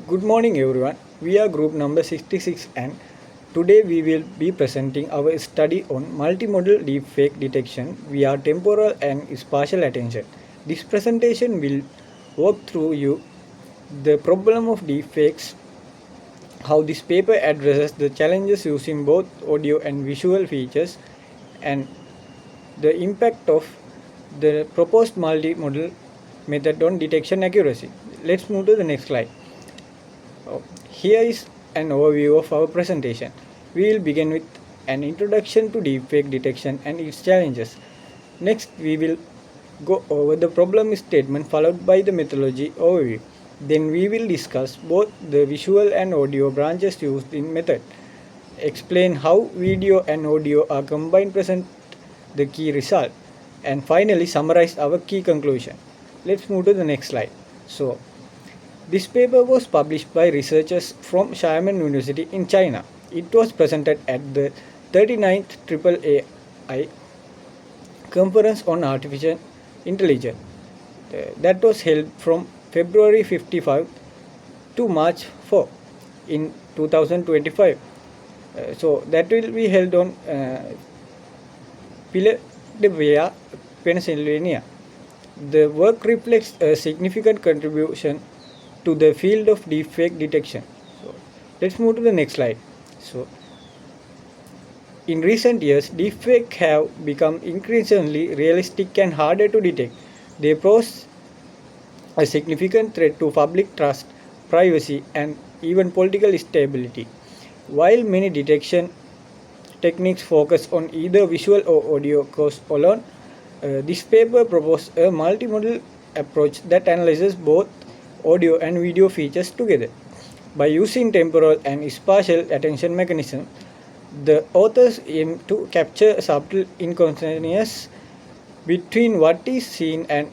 Good morning everyone. We are group number 66 and today we will be presenting our study on multimodal deepfake detection via temporal and spatial attention. This presentation will walk through you the problem of deepfakes, how this paper addresses the challenges using both audio and visual features, and the impact of the proposed multimodal method on detection accuracy. Let's move to the next slide. Here is an overview of our presentation. We will begin with an introduction to deepfake detection and its challenges. Next, we will go over the problem statement followed by the methodology overview. Then we will discuss both the visual and audio branches used in method. Explain how video and audio are combined present the key result. And finally summarize our key conclusion. Let's move to the next slide. So, this paper was published by researchers from Xiamen University in China. It was presented at the 39th AAAI Conference on Artificial Intelligence that was held from February 55 to March 4 in 2025. So that will be held on Philadelphia, Pennsylvania. The work reflects a significant contribution to the field of deepfake detection. So let's move to the next slide. So in recent years, deepfake have become increasingly realistic and harder to detect. They pose a significant threat to public trust, privacy, and even political stability. While many detection techniques focus on either visual or audio cause alone, this paper proposes a multimodal approach that analyzes both audio and video features together. By using temporal and spatial attention mechanism, the authors aim to capture subtle inconsistencies between what is seen and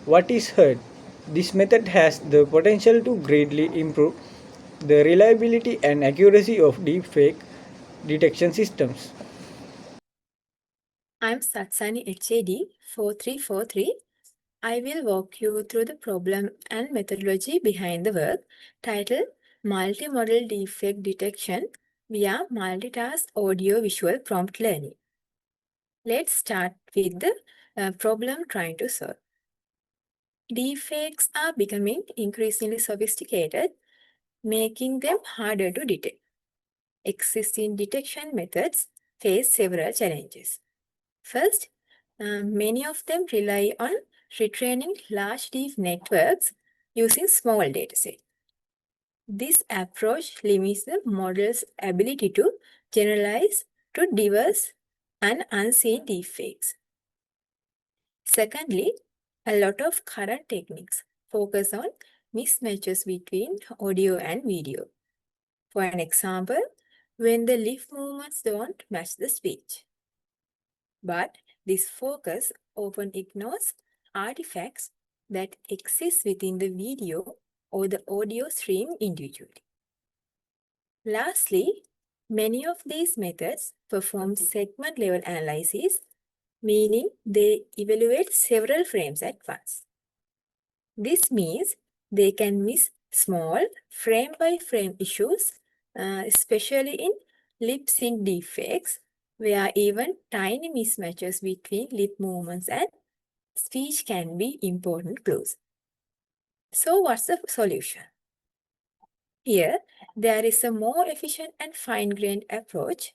what is heard. This method has the potential to greatly improve the reliability and accuracy of deepfake detection systems. I'm Satsani HAD 4343. I will walk you through the problem and methodology behind the work titled Multimodal Deepfake Detection via Multitask Audio Visual Prompt Learning. Let's start with the problem trying to solve. Deepfakes are becoming increasingly sophisticated, making them harder to detect. Existing detection methods face several challenges. First, many of them rely on retraining large deep networks using small datasets. This approach limits the model's ability to generalize to diverse and unseen deepfakes. Secondly, a lot of current techniques focus on mismatches between audio and video. For an example, when the lip movements don't match the speech. But this focus often ignores artifacts that exist within the video or the audio stream individually. Lastly, many of these methods perform segment-level analysis, meaning they evaluate several frames at once. This means they can miss small frame-by-frame issues, especially in lip-sync deepfakes, where even tiny mismatches between lip movements and speech can be important clues. So what's the solution? Here, there is a more efficient and fine-grained approach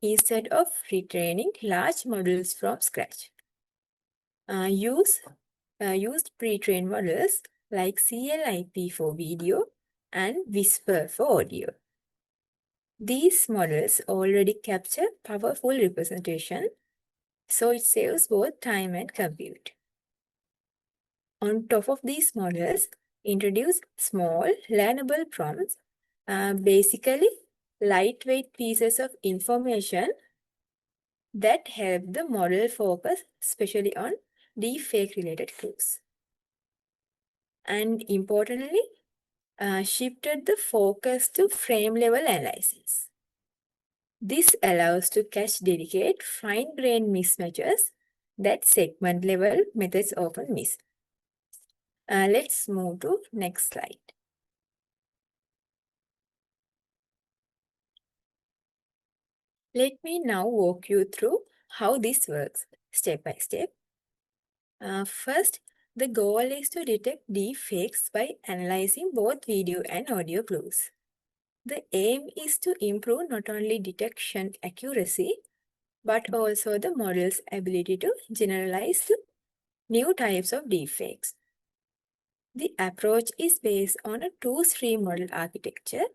instead of retraining large models from scratch. Used pre-trained models like CLIP for video and Whisper for audio. These models already capture powerful representation, so it saves both time and compute. On top of these models, introduce small learnable prompts, basically lightweight pieces of information that help the model focus especially on deepfake related clues. And importantly, shifted the focus to frame level analysis. This allows to catch delicate fine-grained mismatches that segment level methods often miss. Let's move to next slide. Let me now walk you through how this works step by step. First, the goal is to detect deepfakes by analyzing both video and audio clues. The aim is to improve not only detection accuracy, but also the model's ability to generalize to new types of deepfakes. The approach is based on a two-stream model architecture.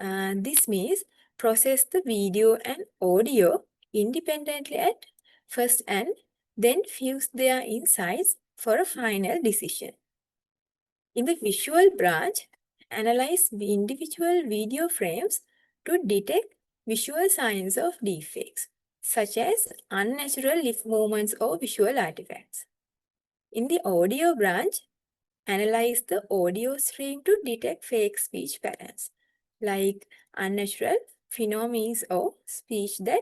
This means process the video and audio independently at first and then fuse their insights for a final decision. In the visual branch, analyze the individual video frames to detect visual signs of deepfakes, such as unnatural lip movements or visual artifacts. In the audio branch, analyze the audio stream to detect fake speech patterns, like unnatural phenomena or speech that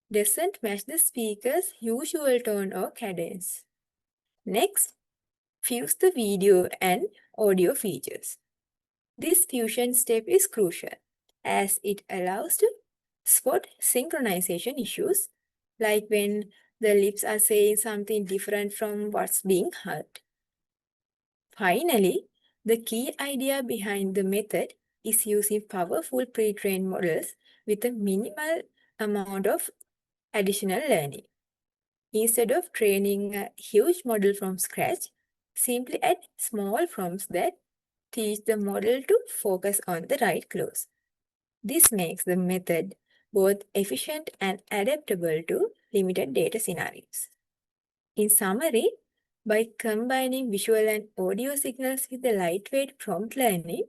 doesn't match the speaker's usual tone or cadence. Next, fuse the video and audio features. This fusion step is crucial as it allows to spot synchronization issues, like when the lips are saying something different from what's being heard. Finally, the key idea behind the method is using powerful pre-trained models with a minimal amount of additional learning. Instead of training a huge model from scratch, simply add small prompts that teach the model to focus on the right clues. This makes the method both efficient and adaptable to limited data scenarios. In summary, by combining visual and audio signals with the lightweight prompt learning,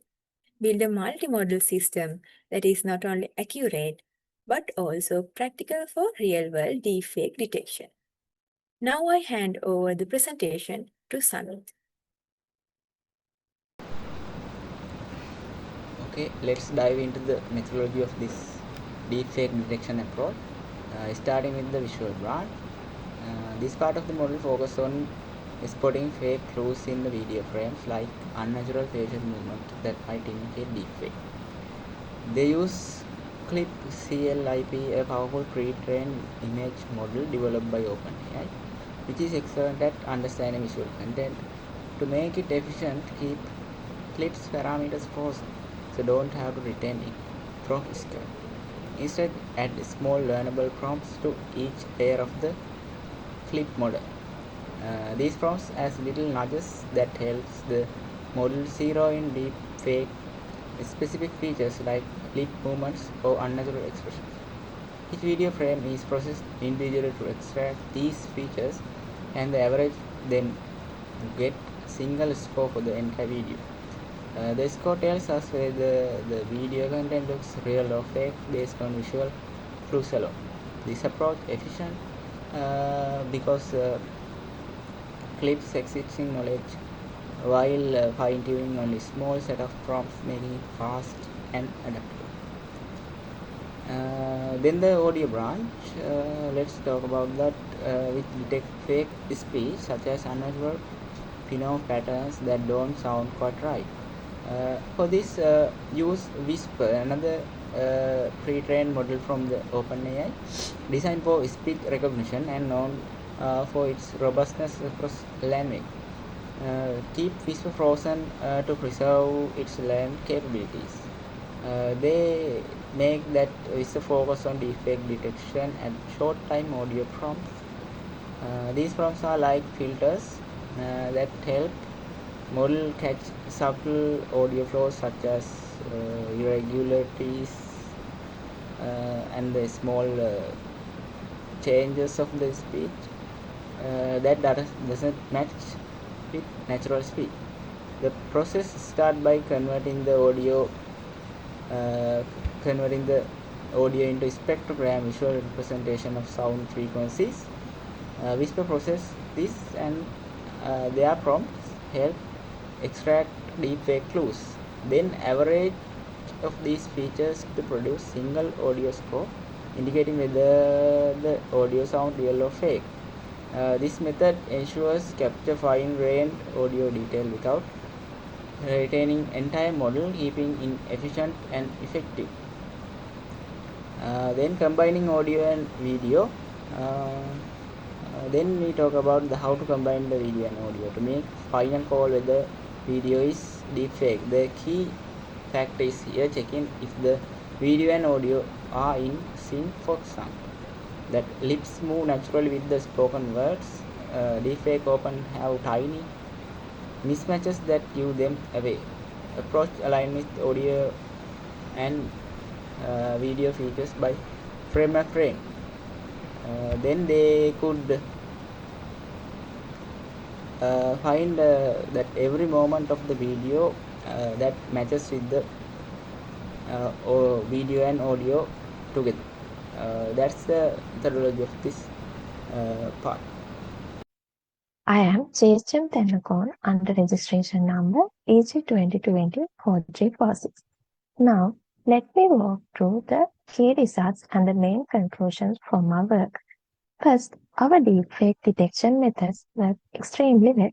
build a multimodal system that is not only accurate but also practical for real-world deepfake detection. Now I hand over the presentation to Samit. Okay, let's dive into the methodology of this deepfake detection approach, starting with the visual branch. This part of the model focuses on spotting fake clues in the video frames like unnatural facial movement that might indicate deepfake. They use Clip CLIP, a powerful pre-trained image model developed by OpenAI, which is excellent at understanding visual content. To make it efficient, keep Clip's parameters frozen, so don't have to retain it from scratch. Instead, add small learnable prompts to each layer of the Clip model. These prompts as little nudges that helps the model zero in deep fake specific features like lip movements or unnatural expressions. Each video frame is processed individually to extract these features, and the average then get single score for the entire video. The score tells us whether the video content looks real or fake based on visual clues alone. This approach efficient because Clip's existing knowledge while fine-tuning only small set of prompts, making it fast and adaptable. Then the audio branch, let's talk about that, which detect fake speech such as unnatural phenom patterns that don't sound quite right. For this, use Whisper, another pre-trained model from the OpenAI, designed for speech recognition and known for its robustness across language. Keep Whisper frozen to preserve its learned capabilities. They make that Whisper focus on defect detection and short-time audio prompts. These prompts are like filters that help model catch subtle audio flows such as irregularities and the small changes of the speech that doesn't match with natural speech. The process starts by converting the audio into spectrogram visual representation of sound frequencies. Whisper process this, and their prompts help extract deepfake clues. Then average of these features to produce single audio score, indicating whether the audio sound real or fake. This method ensures capture fine-grained audio detail without retaining entire model, keeping it efficient and effective. Then combining audio and video. Then we talk about how to combine the video and audio to make final call whether video is deepfake. The key factor is here checking if the video and audio are in sync. For example, that lips move naturally with the spoken words. Deepfake often have tiny mismatches that give them away. Approach align with audio and video features by frame by frame. Then they could find that every moment of the video that matches with the video and audio together. That's the methodology of this part. I am JSM Tennakorn under registration number EG2020-4346. Now, let me walk through the key results and the main conclusions from our work. First, our deepfake detection methods work extremely well.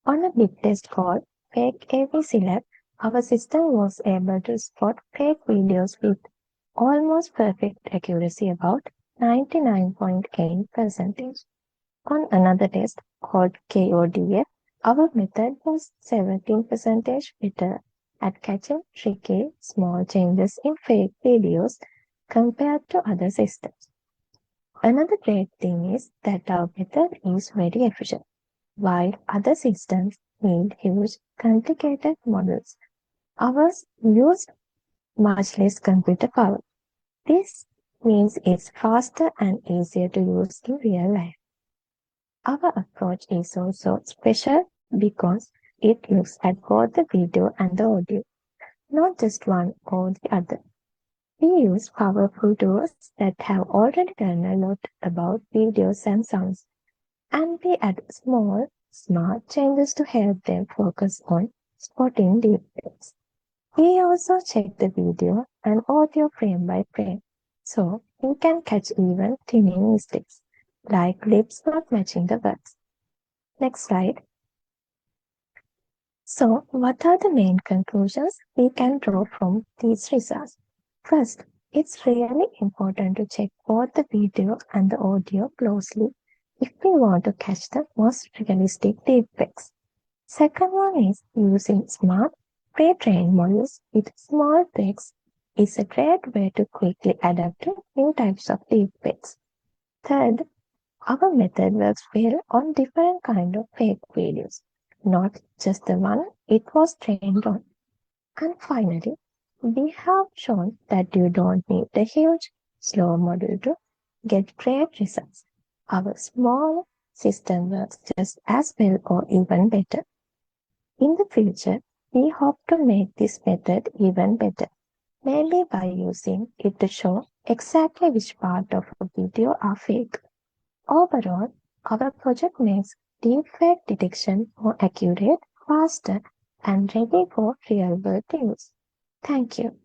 On a big test called Fake ABC Lab, our system was able to spot fake videos with almost perfect accuracy, about 99.8%. On another test called KODF, our method was 17% better at catching tricky small changes in fake videos compared to other systems. Another great thing is that our method is very efficient. While other systems need huge, complicated models, ours used much less computer power. This means it's faster and easier to use in real life. Our approach is also special because it looks at both the video and the audio, not just one or the other. We use powerful tools that have already learned a lot about videos and sounds, and we add small, smart changes to help them focus on spotting deepfakes. We also check the video and audio frame by frame, so we can catch even tiny mistakes, like lips not matching the words. Next slide. So, what are the main conclusions we can draw from these results? First, it's really important to check both the video and the audio closely if we want to catch the most realistic deepfakes. Second one is using smart pre-trained models with small tricks is a great way to quickly adapt to new types of deepfakes. Third, our method works well on different kinds of fake videos, not just the one it was trained on. And finally, we have shown that you don't need a huge, slow model to get great results. Our small system works just as well or even better. In the future, we hope to make this method even better, maybe by using it to show exactly which part of a video are fake. Overall, our project makes deepfake detection more accurate, faster, and ready for real-world use. Thank you.